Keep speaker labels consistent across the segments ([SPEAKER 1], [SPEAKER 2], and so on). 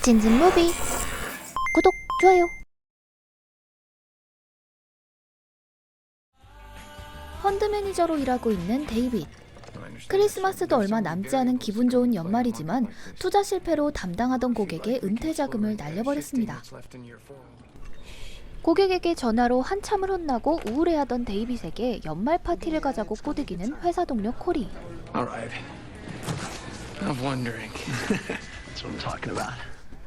[SPEAKER 1] 진진무비 구독, 좋아요. 펀드 매니저로 일하고 있는 데이빗. 크리스마스도 얼마 남지 않은 기분 좋은 연말이지만 투자 실패로 담당하던 고객의 은퇴 자금을 날려버렸습니다. 고객에게 전화로 한참을 혼나고 우울해하던 데이빗에게 연말 파티를 가자고 꼬드기는 회사 동료 코리.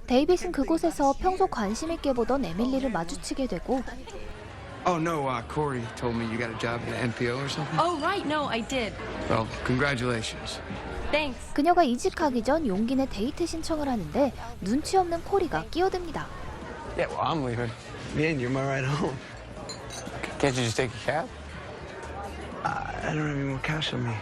[SPEAKER 1] 데이빗은 그곳에서 평소 관심 있게 보던 에밀리를 마주치게 되고,
[SPEAKER 2] Oh no, Corey told me you got a job at NPO or something.
[SPEAKER 3] Oh right, no, I did.
[SPEAKER 2] Well, congratulations.
[SPEAKER 3] Thanks.
[SPEAKER 1] 그녀가 이직하기 전 용기 내 데이트 신청을 하는데 눈치 없는 코리가 끼어듭니다.
[SPEAKER 2] Yeah, well, I'm leaving.
[SPEAKER 4] Man, you're my ride home.
[SPEAKER 2] Can't you just take a cab?
[SPEAKER 4] I don't have any more cash on me.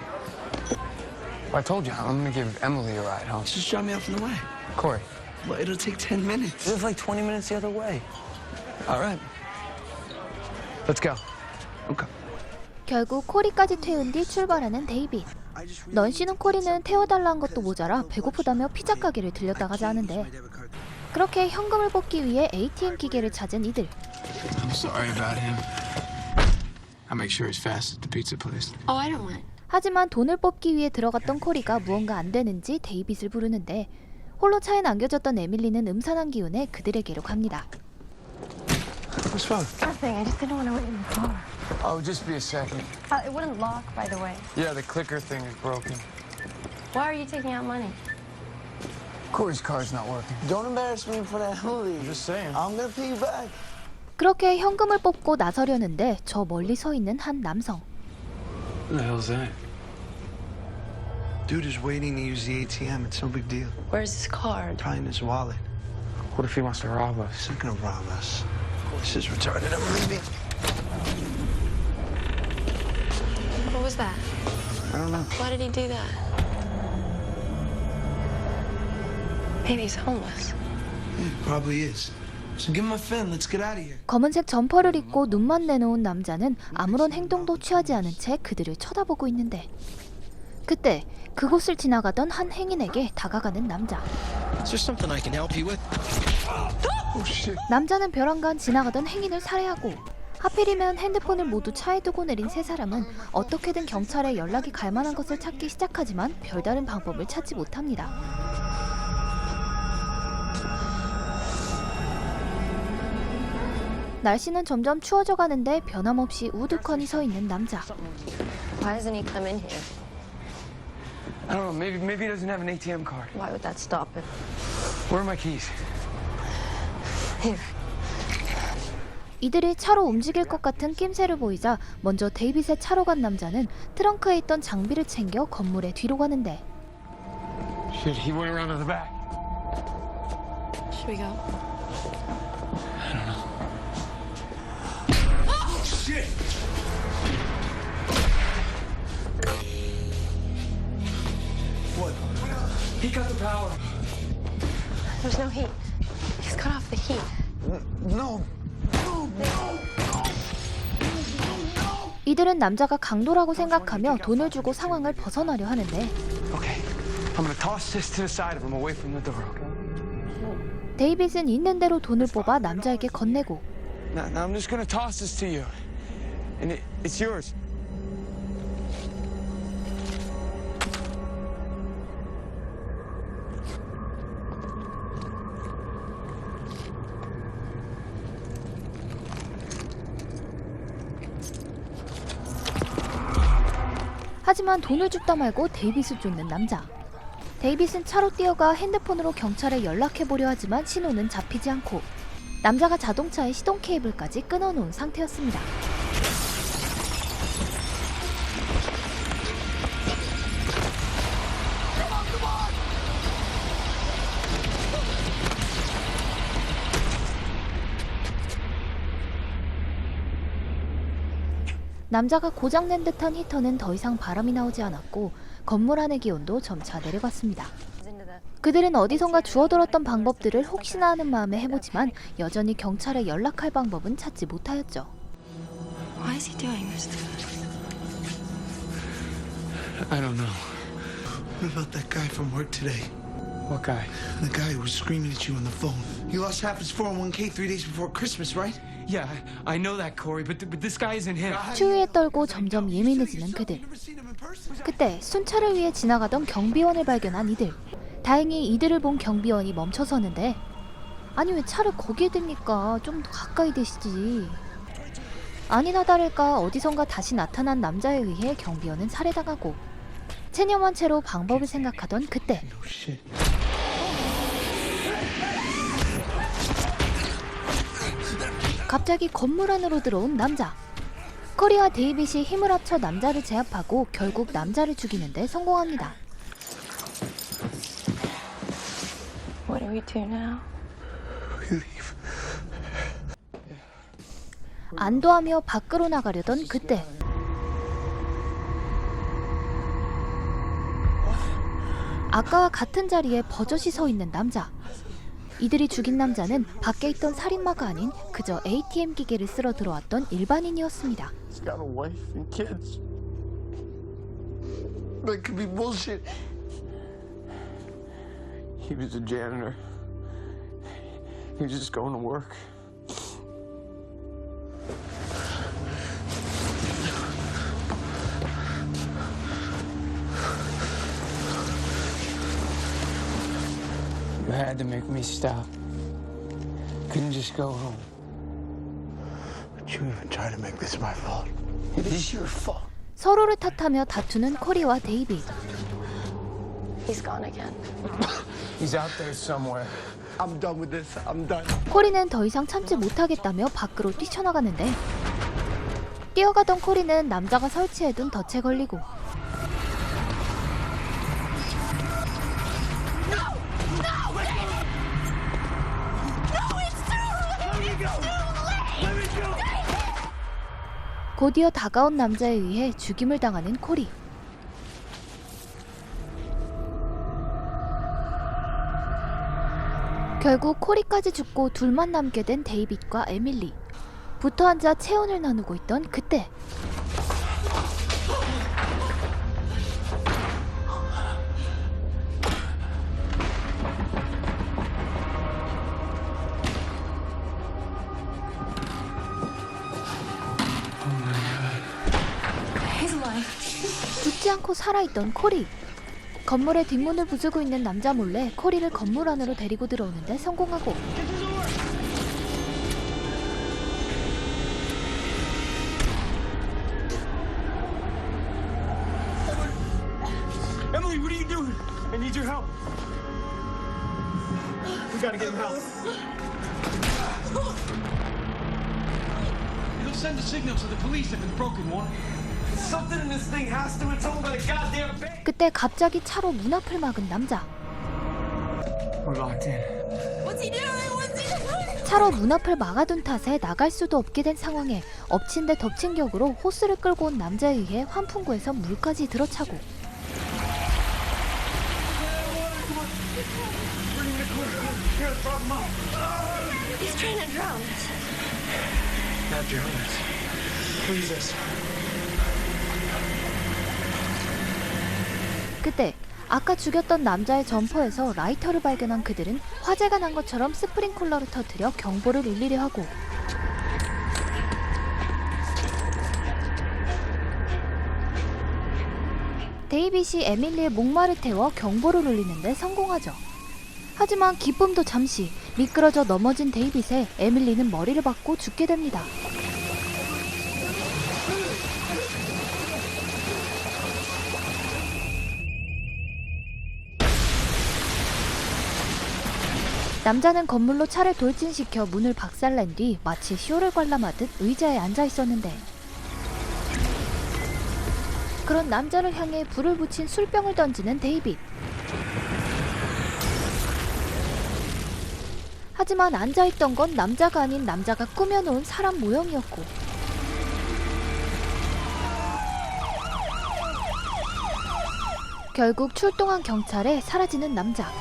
[SPEAKER 2] Well, I told you, I'm gonna give Emily a ride home.
[SPEAKER 4] Just drop me off on the way.
[SPEAKER 2] Corey.
[SPEAKER 4] Well, it'll take 10 minutes.
[SPEAKER 2] It's like 20 minutes the other way. All right. Let's go.
[SPEAKER 4] Okay.
[SPEAKER 1] 결국 코리까지 태운 뒤 출발하는 데이빗. 넌씨는 코리는 태워달라는 것도 모자라 배고프다며 피자 가게를 들렸다 가자 하는데, 그렇게 현금을 뽑기 위해 ATM 기계를 찾은 이들.
[SPEAKER 2] I'm sorry about him. I'll make sure he's fast at the pizza place.
[SPEAKER 3] Oh, I don't want.
[SPEAKER 1] 하지만 돈을 뽑기 위해 들어갔던 코리가 무언가 안 되는지 데이빗을 부르는데, 홀로 차에 남겨졌던 에밀리는 음산한 기운에 그들에게로 갑니다.
[SPEAKER 2] What's wrong?
[SPEAKER 5] Nothing. I just didn't want to wait in the car.
[SPEAKER 2] Oh, just be a second.
[SPEAKER 5] It wouldn't lock, by the way.
[SPEAKER 2] Yeah, the clicker thing is broken.
[SPEAKER 5] Why are you taking out money?
[SPEAKER 2] Corey's car's not working.
[SPEAKER 4] Don't embarrass me for that, Emily.
[SPEAKER 2] Just saying.
[SPEAKER 4] I'm gonna pay you back.
[SPEAKER 1] 그렇게 현금을 뽑고 나서려는데 저 멀리 서 있는 한 남성.
[SPEAKER 2] Who the hell's that?
[SPEAKER 4] Dude is waiting to use the ATM. It's no big deal.
[SPEAKER 5] Where's his card?
[SPEAKER 4] Probably in his wallet.
[SPEAKER 2] What if he wants to rob us?
[SPEAKER 4] He's not gonna rob us. This is retarded. I'm leaving.
[SPEAKER 5] What was that?
[SPEAKER 4] I don't know.
[SPEAKER 5] Why did he do that? Maybe he's homeless.
[SPEAKER 4] Yeah, probably is. So give him a fin. Let's get out of here.
[SPEAKER 1] 검은색 점퍼를 입고 눈만 내놓은 남자는 아무런 행동도 취하지 않은 채 그들을 쳐다보고 있는데, 그때 그곳을 지나가던 한 행인에게 다가가는 남자.
[SPEAKER 6] Is there something I can help you with?
[SPEAKER 2] Oh, shit.
[SPEAKER 1] 남자는 벼랑간 지나가던 행인을 살해하고, 하필이면 핸드폰을 모두 차에 두고 내린 세 사람은 어떻게든 경찰에 연락이 갈 만한 것을 찾기 시작하지만 별다른 방법을 찾지 못합니다. 날씨는 점점 추워져 가는데 변함없이 우두커니 서 있는 남자.
[SPEAKER 5] Why doesn't he come in here?
[SPEAKER 2] I don't know. Maybe he doesn't have an ATM card.
[SPEAKER 5] Why would that stop him?
[SPEAKER 2] Where are my keys?
[SPEAKER 5] Here.
[SPEAKER 1] 이들이 차로 움직일 것 같은 낌새를 보이자 먼저 데이빗의 차로 간 남자는 트렁크에 있던 장비를 챙겨 건물의 뒤로 가는데,
[SPEAKER 2] Shit, he went around to the back.
[SPEAKER 5] Should we go?
[SPEAKER 2] Shit!
[SPEAKER 4] What?
[SPEAKER 2] He cut the power.
[SPEAKER 5] There's no heat. He's cut off the heat.
[SPEAKER 4] No.
[SPEAKER 1] 이들은 남자가 강도라고 생각하며 돈을 주고 상황을 벗어나려 하는데,
[SPEAKER 2] Okay. I'm gonna toss this to the side of him away from the door, okay?
[SPEAKER 1] 데이빗은 있는 대로 돈을 뽑아 남자에게 건네고,
[SPEAKER 2] Now I'm just gonna toss this to you. And it's yours.
[SPEAKER 1] 하지만 돈을 줍다 말고 데이빗을 쫓는 남자. 데이빗은 차로 뛰어가 핸드폰으로 경찰에 연락해보려 하지만 신호는 잡히지 않고, 남자가 자동차의 시동 케이블까지 끊어놓은 상태였습니다. 남자가 고장낸 듯한 히터는 더 이상 바람이 나오지 않았고, 건물 안의 기온도 점차 내려갔습니다. 그들은 어디선가 주워들었던 방법들을 혹시나 하는 마음에 해보지만 여전히 경찰에 연락할 방법은 찾지 못하였죠.
[SPEAKER 5] Why is he doing this to us?
[SPEAKER 2] I don't know.
[SPEAKER 4] What about that guy from work today?
[SPEAKER 2] What guy?
[SPEAKER 4] The guy who was screaming at you on the phone. He lost half his 401k 3 days before Christmas, right?
[SPEAKER 2] Yeah, I know that, Corey, but this guy isn't him.
[SPEAKER 1] 추위에 떨고 점점 예민해지는 그들. 그때 순찰을 위해 지나가던 경비원을 발견한 이들. 다행히 이들을 본 경비원이 멈춰서는데 아니 왜 차를 거기에 댑니까? 좀 더 가까이 대시지. 아니나 다를까 어디선가 다시 나타난 남자에 의해 경비원은 살해당하고 체념한 채로 방법을 생각하던 그때
[SPEAKER 4] No shit.
[SPEAKER 1] 갑자기 건물 안으로 들어온 남자. 코리와 데이빗이 힘을 합쳐 남자를 제압하고 결국 남자를 죽이는데 성공합니다.
[SPEAKER 5] What do we do now?
[SPEAKER 4] We leave.
[SPEAKER 1] 안도하며 밖으로 나가려던 그때 아까와 같은 자리에 버젓이 서 있는 남자. 이들이 죽인 남자는 밖에 있던 살인마가 아닌 그저 ATM 기계를 쓸어 들어왔던 일반인이었습니다.
[SPEAKER 3] He's got a wife and kids.
[SPEAKER 4] That could be bullshit.
[SPEAKER 3] He was a janitor. He was just going to work.
[SPEAKER 2] You had to make me stop. Couldn't just go home.
[SPEAKER 4] Don't you even try to make this my fault. It is your fault.
[SPEAKER 1] 서로를 탓하며 다투는 코리와 데이빗.
[SPEAKER 5] He's gone again.
[SPEAKER 2] He's out there somewhere.
[SPEAKER 4] I'm done with this. I'm done.
[SPEAKER 1] 코리는 더 이상 참지 못하겠다며 밖으로 뛰쳐나가는데 뛰어가던 코리는 남자가 설치해둔 덫에 걸리고 곧이어 다가온 남자에 의해 죽임을 당하는 코리. 결국 코리까지 죽고 둘만 남게 된 데이빗과 에밀리. 붙어앉아 체온을 나누고 있던 그때
[SPEAKER 5] He's alive.
[SPEAKER 1] 죽지 않고 살아있던 코리. 건물의 뒷문을 부수고 있는 남자 몰래 코리를 건물 안으로 데리고 들어오는데 성공하고
[SPEAKER 2] Emily, what are you doing? I need your help. We gotta get him help. It'll send a signal to the police if it's broken, Warren. Something in this thing has to atone by the goddamn bank.
[SPEAKER 1] 그때 갑자기 차로 문 앞을 막은 남자.
[SPEAKER 2] We're locked in.
[SPEAKER 1] 차로 문 앞을 막아둔 탓에 나갈 수도 없게 된 상황에 엎친 데 덮친 격으로 호스를 끌고 온 남자에 의해 환풍구에서 물까지 들어차고
[SPEAKER 5] He's trying to drown.
[SPEAKER 2] Not drown us. Please us.
[SPEAKER 1] 그때 아까 죽였던 남자의 점퍼에서 라이터를 발견한 그들은 화재가 난 것처럼 스프링쿨러를 터뜨려 경보를 울리려 하고 데이빗이 에밀리의 목마를 태워 경보를 울리는데 성공하죠. 하지만 기쁨도 잠시 미끄러져 넘어진 데이빗에 에밀리는 머리를 박고 죽게 됩니다. 남자는 건물로 차를 돌진시켜 문을 박살낸 뒤 마치 쇼를 관람하듯 의자에 앉아 있었는데 그런 남자를 향해 불을 붙인 술병을 던지는 데이빗. 하지만 앉아있던 건 남자가 아닌 남자가 꾸며놓은 사람 모형이었고 결국 출동한 경찰에 사라지는 남자.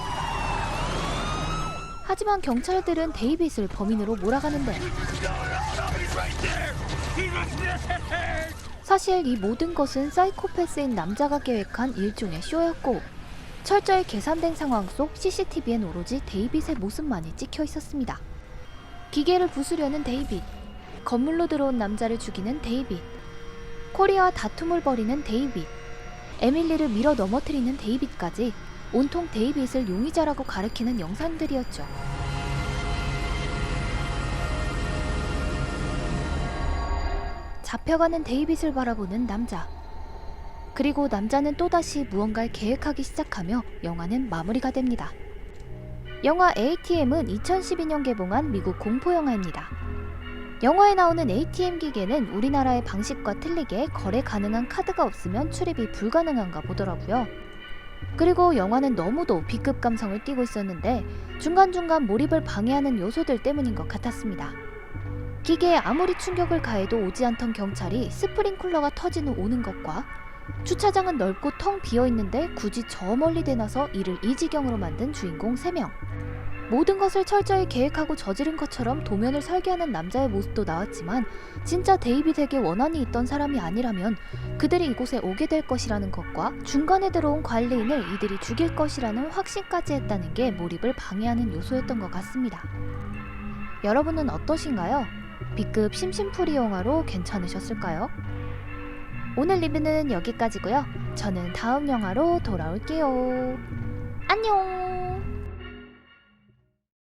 [SPEAKER 1] 하지만 경찰들은 데이빗을 범인으로 몰아가는데 사실 이 모든 것은 사이코패스인 남자가 계획한 일종의 쇼였고 철저히 계산된 상황 속 CCTV엔 오로지 데이빗의 모습만이 찍혀 있었습니다. 기계를 부수려는 데이빗, 건물로 들어온 남자를 죽이는 데이빗, 코리아와 다툼을 벌이는 데이빗, 에밀리를 밀어 넘어뜨리는 데이빗까지 온통 데이빗을 용의자라고 가리키는 영상들이었죠. 잡혀가는 데이빗을 바라보는 남자. 그리고 남자는 또다시 무언가를 계획하기 시작하며 영화는 마무리가 됩니다. 영화 ATM은 2012년 개봉한 미국 공포영화입니다. 영화에 나오는 ATM 기계는 우리나라의 방식과 틀리게 거래 가능한 카드가 없으면 출입이 불가능한가 보더라고요. 그리고 영화는 너무도 B급 감성을 띠고 있었는데 중간중간 몰입을 방해하는 요소들 때문인 것 같았습니다. 기계에 아무리 충격을 가해도 오지 않던 경찰이 스프링쿨러가 터진 후 오는 것과 주차장은 넓고 텅 비어있는데 굳이 저 멀리 대나서 이를 이 지경으로 만든 주인공 3명. 모든 것을 철저히 계획하고 저지른 것처럼 도면을 설계하는 남자의 모습도 나왔지만 진짜 데이빗에게 원한이 있던 사람이 아니라면 그들이 이곳에 오게 될 것이라는 것과 중간에 들어온 관리인을 이들이 죽일 것이라는 확신까지 했다는 게 몰입을 방해하는 요소였던 것 같습니다. 여러분은 어떠신가요? B급 심심풀이 영화로 괜찮으셨을까요? 오늘 리뷰는 여기까지고요. 저는 다음 영화로 돌아올게요. 안녕!